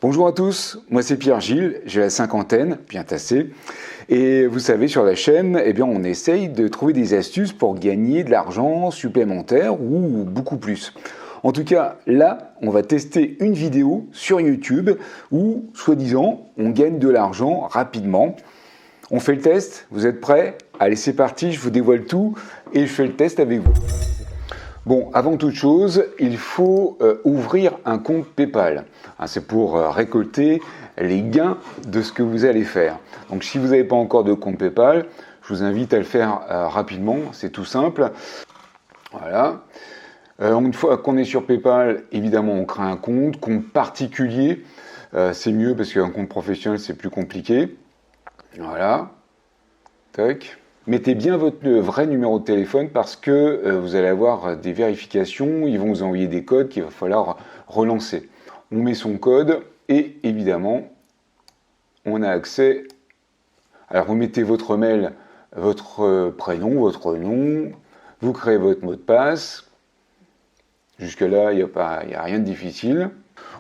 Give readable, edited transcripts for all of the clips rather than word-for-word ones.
Bonjour à tous, moi c'est Pierre-Gilles, j'ai la cinquantaine, bien tassé, et vous savez sur la chaîne, on essaye de trouver des astuces pour gagner de l'argent supplémentaire ou beaucoup plus. En tout cas, là, on va tester une vidéo sur YouTube où, soi-disant, on gagne de l'argent rapidement. On fait le test, vous êtes prêts? Allez, c'est parti, je vous dévoile tout et je fais le test avec vous. Bon, avant toute chose, il faut ouvrir un compte PayPal. C'est pour récolter les gains de ce que vous allez faire. Donc si vous n'avez pas encore de compte PayPal, je vous invite à le faire rapidement, c'est tout simple. Voilà. Une fois qu'on est sur PayPal, évidemment, on crée un compte particulier. C'est mieux parce qu'un compte professionnel, c'est plus compliqué. Voilà. Tac. Mettez bien votre vrai numéro de téléphone parce que vous allez avoir des vérifications, ils vont vous envoyer des codes qu'il va falloir relancer. On met son code et évidemment, on a accès. Alors vous mettez votre mail, votre prénom, votre nom, vous créez votre mot de passe. Jusque-là, il n'y a rien de difficile.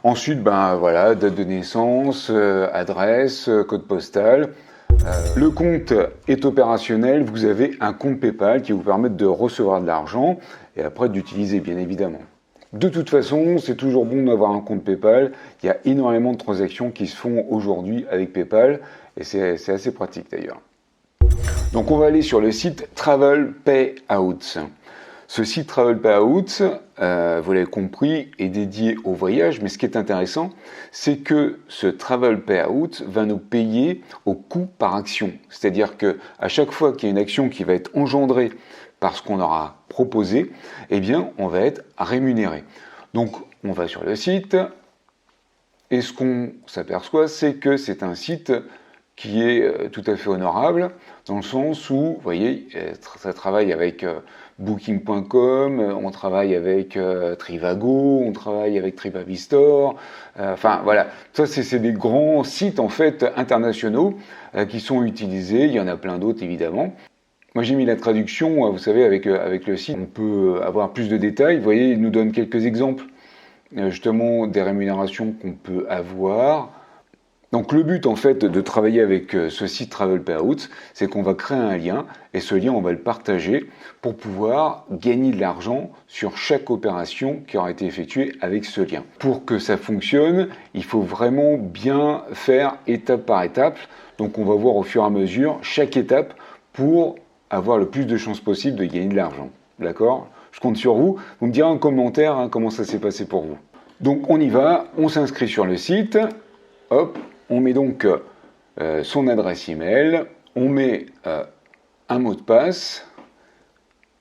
Ensuite, voilà, date de naissance, adresse, code postal. Le compte est opérationnel, vous avez un compte PayPal qui vous permet de recevoir de l'argent et après d'utiliser bien évidemment. De toute façon, c'est toujours bon d'avoir un compte PayPal. Il y a énormément de transactions qui se font aujourd'hui avec PayPal et c'est assez pratique d'ailleurs. Donc on va aller sur le site Travel Payouts. Ce site Travel Payouts, vous l'avez compris, est dédié au voyage, mais ce qui est intéressant, c'est que ce Travel Payouts va nous payer au coût par action. C'est-à-dire qu'à chaque fois qu'il y a une action qui va être engendrée par ce qu'on aura proposé, on va être rémunéré. Donc on va sur le site, et ce qu'on s'aperçoit, c'est que c'est un site qui est tout à fait honorable, dans le sens où, vous voyez, ça travaille avec Booking.com, on travaille avec Trivago, on travaille avec TripAdvisor, voilà, ça c'est des grands sites en fait internationaux qui sont utilisés, il y en a plein d'autres évidemment. Moi j'ai mis la traduction, vous savez, avec le site, on peut avoir plus de détails, vous voyez, il nous donne quelques exemples justement des rémunérations qu'on peut avoir. Donc le but en fait de travailler avec ce site Travel Payouts, c'est qu'on va créer un lien et ce lien on va le partager pour pouvoir gagner de l'argent sur chaque opération qui aura été effectuée avec ce lien. Pour que ça fonctionne, il faut vraiment bien faire étape par étape. Donc on va voir au fur et à mesure chaque étape pour avoir le plus de chances possible de gagner de l'argent. D'accord? Je compte sur vous. Vous me direz en commentaire comment ça s'est passé pour vous. Donc on y va, on s'inscrit sur le site. Hop. On met donc son adresse email, on met un mot de passe,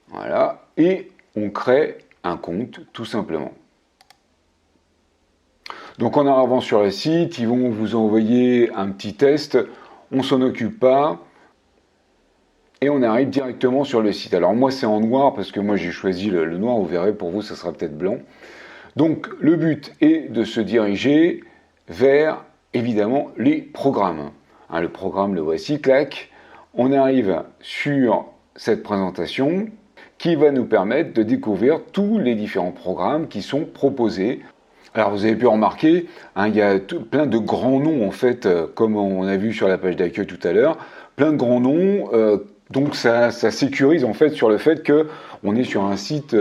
voilà, et on crée un compte tout simplement. Donc en arrivant sur le site, ils vont vous envoyer un petit test, on s'en occupe pas, et on arrive directement sur le site. Alors moi c'est en noir parce que moi j'ai choisi le noir, vous verrez, pour vous ça sera peut-être blanc. Donc le but est de se diriger vers évidemment les programmes. Le programme, le voici, clac. On arrive sur cette présentation qui va nous permettre de découvrir tous les différents programmes qui sont proposés. Alors vous avez pu remarquer, il y a plein de grands noms en fait, comme on a vu sur la page d'accueil tout à l'heure, plein de grands noms, donc ça sécurise en fait sur le fait qu'on est sur un site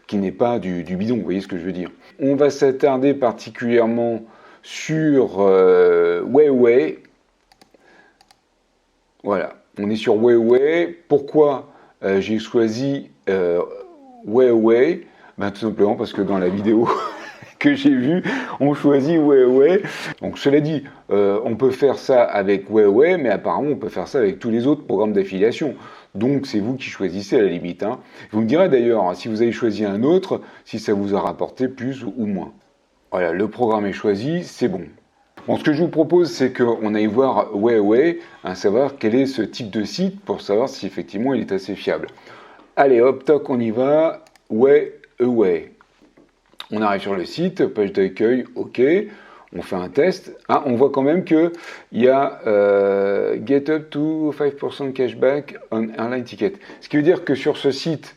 qui n'est pas du bidon, vous voyez ce que je veux dire. On va s'attarder particulièrement sur Weiwei. Voilà, on est sur Weiwei. Pourquoi j'ai choisi Weiwei? Tout simplement parce que dans la vidéo que j'ai vue, on choisit Weiwei. Donc cela dit, on peut faire ça avec Weiwei, mais apparemment on peut faire ça avec tous les autres programmes d'affiliation. Donc c'est vous qui choisissez à la limite. Vous me direz d'ailleurs, si vous avez choisi un autre, si ça vous a rapporté plus ou moins. Voilà, le programme est choisi, c'est bon. Bon, ce que je vous propose, c'est qu'on aille voir Weiwei, savoir quel est ce type de site pour savoir si effectivement il est assez fiable. Allez, hop, toc, on y va. Weiwei. On arrive sur le site, page d'accueil, ok. On fait un test. On voit quand même qu'il y a get up to 5% cashback on airline ticket. Ce qui veut dire que sur ce site,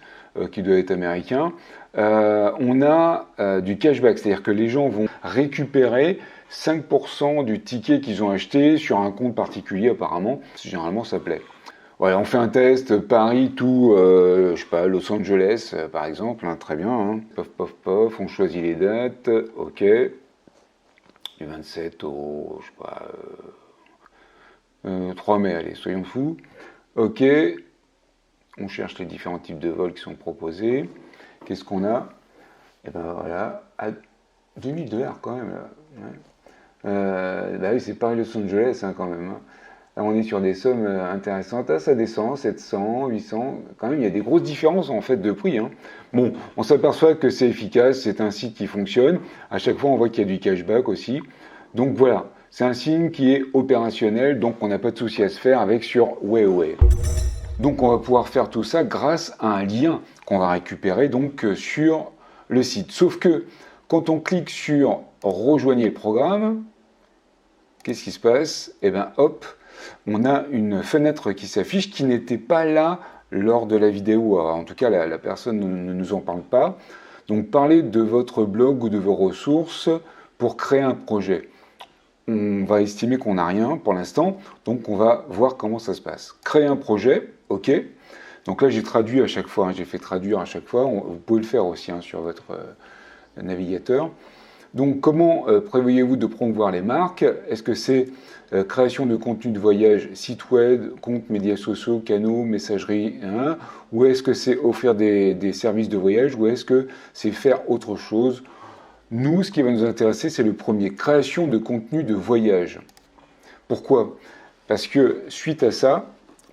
qui doit être américain, on a du cashback, c'est-à-dire que les gens vont récupérer 5% du ticket qu'ils ont acheté sur un compte particulier apparemment. Généralement ça plaît. Voilà, on fait un test, Paris, tout, je sais pas, Los Angeles par exemple, hein, très bien. Hein. Pof, pof, pof, on choisit les dates, ok. Du 27 au, je sais pas, 3 mai, allez, soyons fous. Ok, on cherche les différents types de vols qui sont proposés. Qu'est-ce qu'on a? Et ben voilà, à 2000 $ quand même. Là. Ouais. Bah oui, c'est Paris-Los Angeles hein, quand même. Hein. Là, on est sur des sommes intéressantes. Ah, ça descend, 700, 800. Quand même, il y a des grosses différences en fait de prix. Hein. Bon, on s'aperçoit que c'est efficace, c'est un site qui fonctionne. À chaque fois, on voit qu'il y a du cashback aussi. Donc voilà, c'est un signe qui est opérationnel, donc on n'a pas de souci à se faire avec sur Wayaway. Donc on va pouvoir faire tout ça grâce à un lien qu'on va récupérer donc sur le site. Sauf que quand on clique sur rejoignez le programme, qu'est-ce qui se passe? Eh bien hop, on a une fenêtre qui s'affiche qui n'était pas là lors de la vidéo. Alors, en tout cas, la personne ne nous en parle pas. Donc parlez de votre blog ou de vos ressources pour créer un projet. On va estimer qu'on n'a rien pour l'instant, donc on va voir comment ça se passe. Créer un projet, ok. Donc là j'ai traduit à chaque fois, hein, j'ai fait traduire à chaque fois, vous pouvez le faire aussi hein, sur votre navigateur. Donc comment prévoyez-vous de promouvoir les marques? Est-ce que c'est création de contenu de voyage, site web, comptes médias sociaux, canaux, messagerie, hein, ou est-ce que c'est offrir des services de voyage, ou est-ce que c'est faire autre chose? Nous, ce qui va nous intéresser, c'est le premier, création de contenu de voyage. Pourquoi? Parce que suite à ça,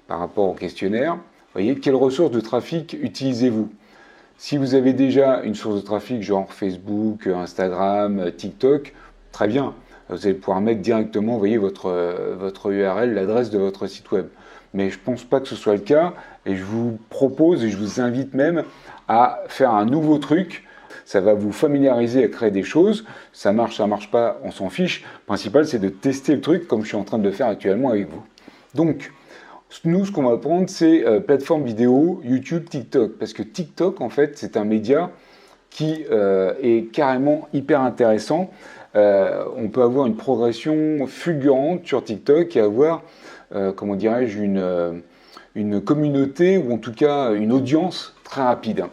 par rapport au questionnaire, vous voyez, quelles ressources de trafic utilisez-vous? Si vous avez déjà une source de trafic genre Facebook, Instagram, TikTok, très bien. Vous allez pouvoir mettre directement, vous voyez, votre URL, l'adresse de votre site web. Mais je ne pense pas que ce soit le cas et je vous propose et je vous invite même à faire un nouveau truc. Ça va vous familiariser à créer des choses. Ça marche pas, on s'en fiche. Le principal, c'est de tester le truc comme je suis en train de le faire actuellement avec vous. Donc, nous, ce qu'on va prendre, c'est plateforme vidéo, YouTube, TikTok. Parce que TikTok, en fait, c'est un média qui est carrément hyper intéressant. On peut avoir une progression fulgurante sur TikTok et avoir, comment dirais-je, une communauté ou en tout cas une audience très rapide.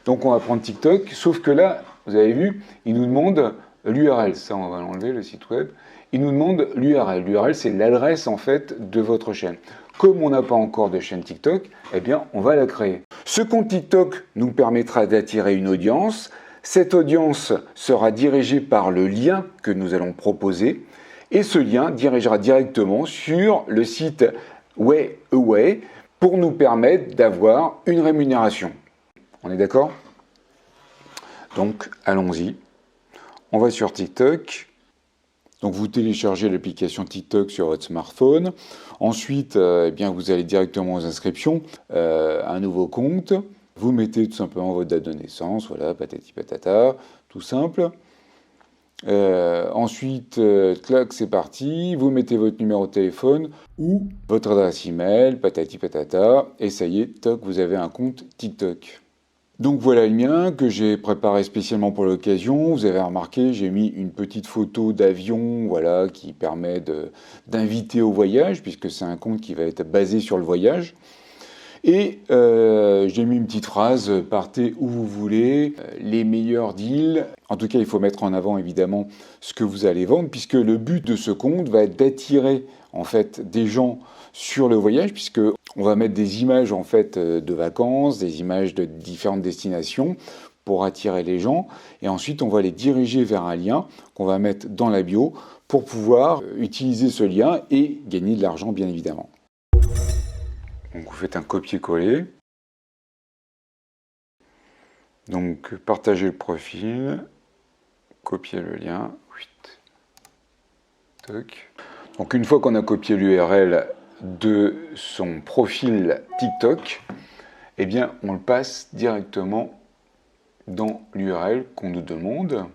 Donc on va prendre TikTok, sauf que là, vous avez vu, il nous demande l'URL. Ça, on va l'enlever, le site web. Il nous demande l'URL. L'URL, c'est l'adresse en fait de votre chaîne. Comme on n'a pas encore de chaîne TikTok, eh bien, on va la créer. Ce compte TikTok nous permettra d'attirer une audience. Cette audience sera dirigée par le lien que nous allons proposer. Et ce lien dirigera directement sur le site Wayaway pour nous permettre d'avoir une rémunération. On est d'accord? Donc, allons-y. On va sur TikTok. Donc, vous téléchargez l'application TikTok sur votre smartphone. Ensuite, eh bien, vous allez directement aux inscriptions, un nouveau compte. Vous mettez tout simplement votre date de naissance, voilà, patati patata, tout simple. Ensuite, clac, c'est parti. Vous mettez votre numéro de téléphone ou votre adresse email, patati patata, et ça y est, toc, vous avez un compte TikTok. Donc voilà le mien que j'ai préparé spécialement pour l'occasion. Vous avez remarqué, j'ai mis une petite photo d'avion, voilà, qui permet d'inviter au voyage, puisque c'est un compte qui va être basé sur le voyage. Et j'ai mis une petite phrase, partez où vous voulez, les meilleurs deals. En tout cas, il faut mettre en avant évidemment ce que vous allez vendre, puisque le but de ce compte va être d'attirer en fait des gens sur le voyage, puisque on va mettre des images en fait de vacances, des images de différentes destinations pour attirer les gens, et ensuite on va les diriger vers un lien qu'on va mettre dans la bio pour pouvoir utiliser ce lien et gagner de l'argent bien évidemment. Donc vous faites un copier-coller. Donc partagez le profil, copiez le lien. Toc. Donc une fois qu'on a copié l'URL de son profil TikTok, eh bien on le passe directement dans l'URL qu'on nous demande.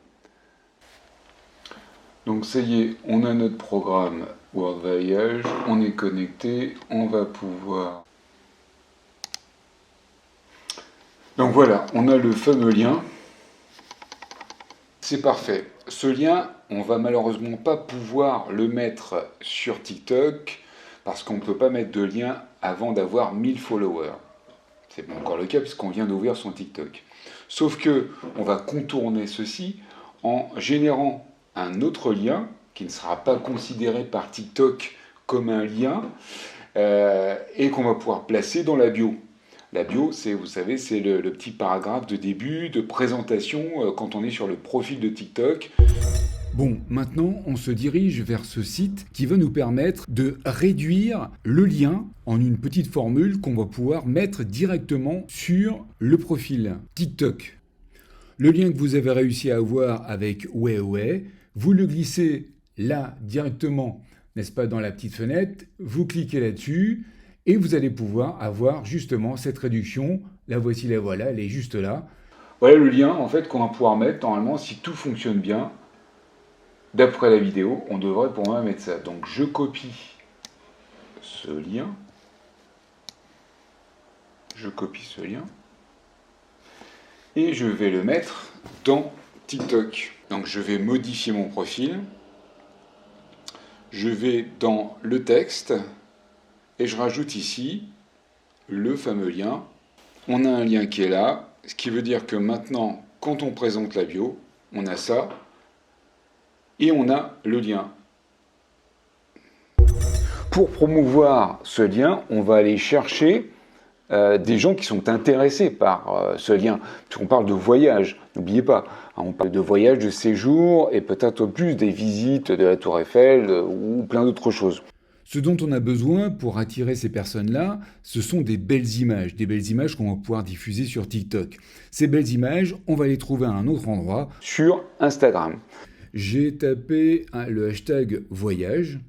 Donc ça y est, on a notre programme World Voyage, on est connecté, on va pouvoir... Donc voilà, on a le fameux lien. C'est parfait. Ce lien, on va malheureusement pas pouvoir le mettre sur TikTok parce qu'on ne peut pas mettre de lien avant d'avoir 1000 followers. C'est pas encore le cas puisqu'on vient d'ouvrir son TikTok. Sauf que on va contourner ceci en générant un autre lien qui ne sera pas considéré par TikTok comme un lien et qu'on va pouvoir placer dans la bio. La bio, c'est, vous savez, c'est le petit paragraphe de début, de présentation quand on est sur le profil de TikTok. Bon, maintenant, on se dirige vers ce site qui va nous permettre de réduire le lien en une petite formule qu'on va pouvoir mettre directement sur le profil TikTok. Le lien que vous avez réussi à avoir avec Ouais, vous le glissez là directement, n'est-ce pas, dans la petite fenêtre, vous cliquez là-dessus et vous allez pouvoir avoir justement cette réduction. La voici, la voilà, elle est juste là. Voilà le lien en fait qu'on va pouvoir mettre normalement si tout fonctionne bien. D'après la vidéo, on devrait pour moi mettre ça. Donc je copie ce lien. Je copie ce lien. Et je vais le mettre dans TikTok. Donc je vais modifier mon profil. Je vais dans le texte. Et je rajoute ici le fameux lien. On a un lien qui est là. Ce qui veut dire que maintenant, quand on présente la bio, on a ça. Et on a le lien. Pour promouvoir ce lien, on va aller chercher des gens qui sont intéressés par ce lien. Puisqu'on parle de voyage, n'oubliez pas. On parle de voyage, de séjour et peut-être plus des visites de la Tour Eiffel ou plein d'autres choses. Ce dont on a besoin pour attirer ces personnes-là, ce sont des belles images qu'on va pouvoir diffuser sur TikTok. Ces belles images, on va les trouver à un autre endroit. Sur Instagram. J'ai tapé le hashtag voyage,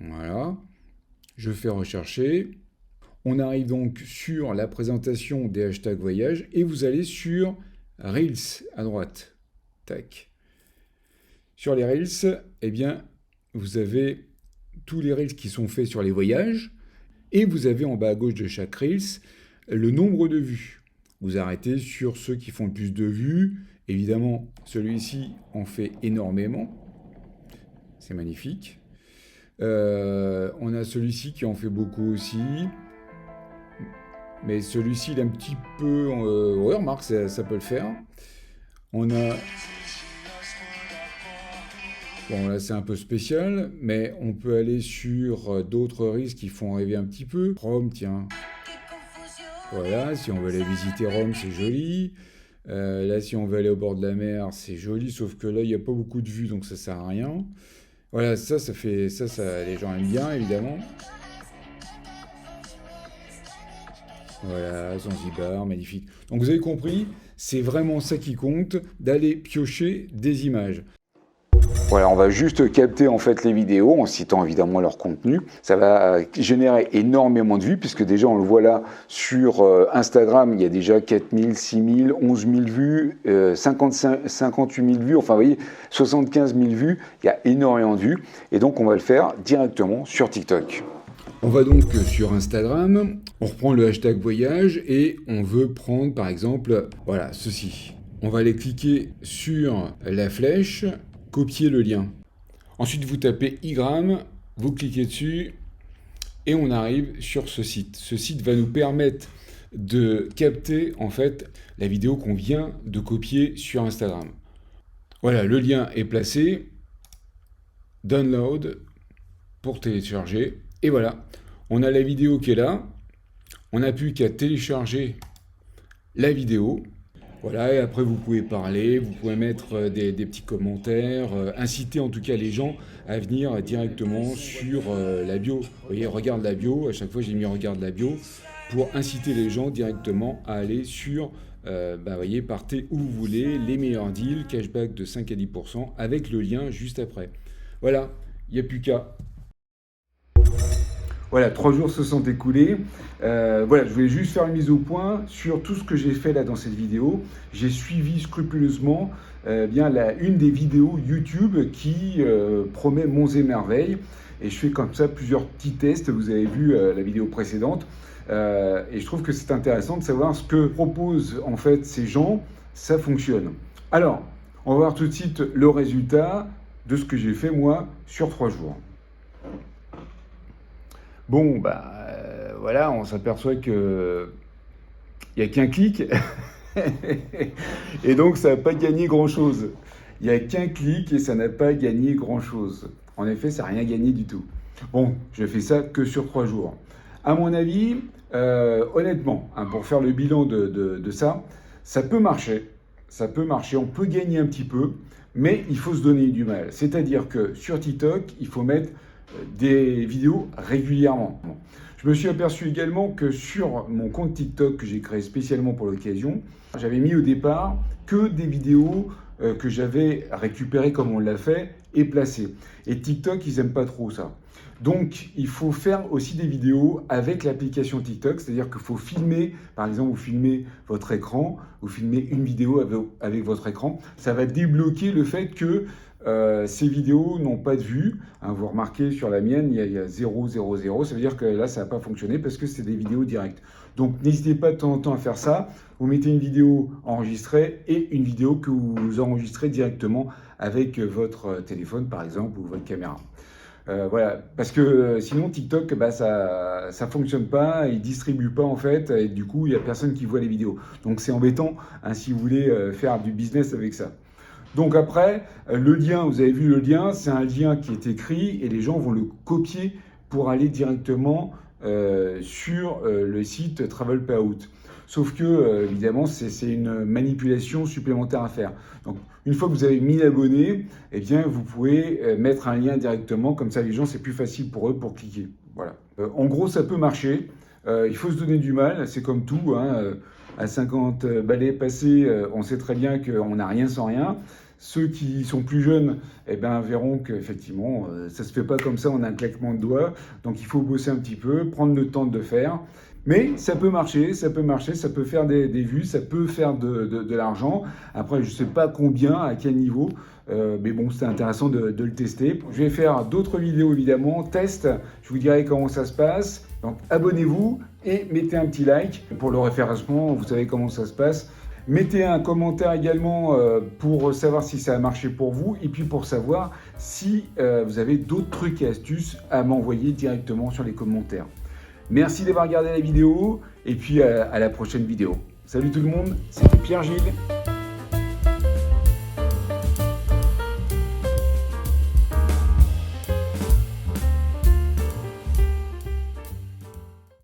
voilà, je fais rechercher. On arrive donc sur la présentation des hashtags voyage et vous allez sur Reels à droite. Tac. Sur les Reels, eh bien, vous avez tous les Reels qui sont faits sur les voyages et vous avez en bas à gauche de chaque Reels le nombre de vues. Vous arrêtez sur ceux qui font le plus de vues. Évidemment, celui-ci en fait énormément. C'est magnifique. On a celui-ci qui en fait beaucoup aussi. Mais celui-ci, il est un petit peu... ouais, remarque, ça peut le faire. On a... Bon, là, c'est un peu spécial. Mais on peut aller sur d'autres risques qui font rêver un petit peu. Rome, tiens. Voilà, si on veut aller visiter Rome, c'est joli. Là, si on veut aller au bord de la mer, c'est joli, sauf que là, il n'y a pas beaucoup de vues, donc ça sert à rien. Voilà, ça, les gens aiment bien, évidemment. Voilà, Zanzibar, magnifique. Donc vous avez compris, c'est vraiment ça qui compte, d'aller piocher des images. Voilà, on va juste capter en fait les vidéos en citant évidemment leur contenu. Ça va générer énormément de vues puisque déjà on le voit là sur Instagram, il y a déjà 4000, 6000, 11 000 vues, 58 000 vues, enfin vous voyez, 75 000 vues, il y a énormément de vues et donc on va le faire directement sur TikTok. On va donc sur Instagram, on reprend le hashtag voyage et on veut prendre par exemple, voilà, ceci. On va aller cliquer sur la flèche, copier le lien. Ensuite, vous tapez igram, vous cliquez dessus et on arrive sur ce site. Ce site va nous permettre de capter en fait la vidéo qu'on vient de copier sur Instagram. Voilà, le lien est placé. Download pour télécharger. Et voilà, on a la vidéo qui est là. On n'a plus qu'à télécharger la vidéo. Voilà, et après vous pouvez parler, vous pouvez mettre des petits commentaires, inciter en tout cas les gens à venir directement sur la bio. Vous voyez, regarde la bio, à chaque fois j'ai mis regarde la bio, pour inciter les gens directement à aller sur, voyez, partez où vous voulez, les meilleurs deals, cashback de 5 à 10% avec le lien juste après. Voilà, il n'y a plus qu'à. Voilà, 3 jours se sont écoulés. Voilà, je voulais juste faire une mise au point sur tout ce que j'ai fait là dans cette vidéo. J'ai suivi scrupuleusement une des vidéos YouTube qui promet monts et merveilles. Et je fais comme ça plusieurs petits tests. Vous avez vu la vidéo précédente. Et je trouve que c'est intéressant de savoir ce que proposent en fait ces gens. Ça fonctionne. Alors, on va voir tout de suite le résultat. de ce que j'ai fait moi sur 3 jours. Bon, voilà, on s'aperçoit que il n'y a qu'un clic et donc ça n'a pas gagné grand-chose. Il n'y a qu'un clic et ça n'a pas gagné grand-chose. En effet, ça n'a rien gagné du tout. Bon, je fais ça que sur 3 jours. À mon avis, honnêtement, pour faire le bilan de ça, ça peut marcher. Ça peut marcher, on peut gagner un petit peu, mais il faut se donner du mal. C'est-à-dire que sur TikTok, il faut mettre des vidéos régulièrement. Je me suis aperçu également que sur mon compte TikTok que j'ai créé spécialement pour l'occasion, j'avais mis au départ que des vidéos que j'avais récupérées comme on l'a fait et placées. Et TikTok, ils n'aiment pas trop ça. Donc, il faut faire aussi des vidéos avec l'application TikTok, c'est-à-dire qu'il faut filmer, par exemple, vous filmez votre écran, vous filmez une vidéo avec votre écran. Ça va débloquer le fait que ces vidéos n'ont pas de vues. Vous remarquez sur la mienne, il y a 0, 0, 0. Ça veut dire que là, ça n'a pas fonctionné parce que c'est des vidéos directes. Donc, n'hésitez pas de temps en temps à faire ça. Vous mettez une vidéo enregistrée et une vidéo que vous enregistrez directement avec votre téléphone, par exemple, ou votre caméra. Voilà, parce que sinon TikTok, ça fonctionne pas, il distribue pas en fait, et du coup il y a personne qui voit les vidéos. Donc c'est embêtant si vous voulez faire du business avec ça. Donc après, le lien, vous avez vu le lien, c'est un lien qui est écrit et les gens vont le copier pour aller directement sur le site Travel Payout. Sauf que, évidemment, c'est une manipulation supplémentaire à faire. Donc, une fois que vous avez 1000 abonnés, eh bien, vous pouvez mettre un lien directement. Comme ça, les gens, c'est plus facile pour eux pour cliquer. Voilà. En gros, ça peut marcher. Il faut se donner du mal. C'est comme tout. À 50 balais passés, on sait très bien qu'on n'a rien sans rien. Ceux qui sont plus jeunes verront qu'effectivement, ça ne se fait pas comme ça en un claquement de doigts. Donc, il faut bosser un petit peu, prendre le temps de le faire. Mais ça peut marcher, ça peut faire des vues, ça peut faire de l'argent. Après, je ne sais pas combien, à quel niveau, mais bon, c'est intéressant de le tester. Je vais faire d'autres vidéos, évidemment, test, je vous dirai comment ça se passe. Donc, abonnez-vous et mettez un petit like pour le référencement, vous savez comment ça se passe. Mettez un commentaire également pour savoir si ça a marché pour vous et puis pour savoir si vous avez d'autres trucs et astuces à m'envoyer directement sur les commentaires. Merci d'avoir regardé la vidéo et puis à la prochaine vidéo. Salut tout le monde, c'était Pierre Gilles.